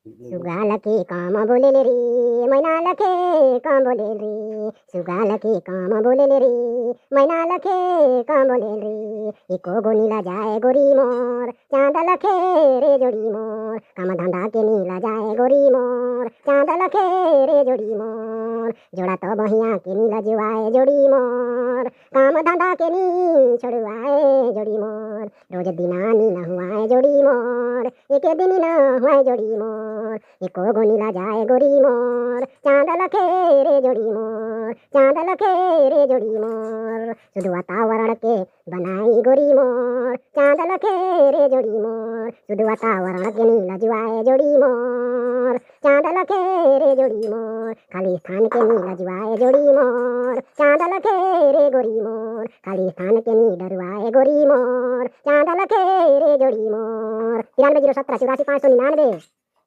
सुगालकी काम बोलेले रे मैना लखे काम बोलेल रे सुगालकी काम बोलेले रे मैना लखे काम बोलेल रे एको गोनीला जाए गोरी मोर चांद लखे रे जोड़ी मोर काम धंधा के नीला जाए गोरी मोर चांद लखे रे जोड़ी मोर जोड़ा तो बहिया के नीला जुआए जोड़ी मोर काम धंधा के नी छोड़ुआए जोड़ी मोर रोज दिना नी न हुआए जोड़ी मोर एके दिन न हुआए जोड़ी मोर एको गोनीला जाए गोरी मोर चांद लखे रे जोड़ी मोर चांद लखे रे जोड़ी मोर शुद्ध वातावरण के बनाई गोरी मोर चांद लखे रे जोड़ी मोर शुद्ध वातावरण के नीला जुआए जोड़ी मोर चांद लखे रे जोड़ी मोर खाली स्थान के नीला जुआए जोड़ी मोर चांद लखे रे गोरी मोर खाली स्थान के नी डरुआए गोरी मोर चांद लखे रे जोड़ी मोर 93 017 84 599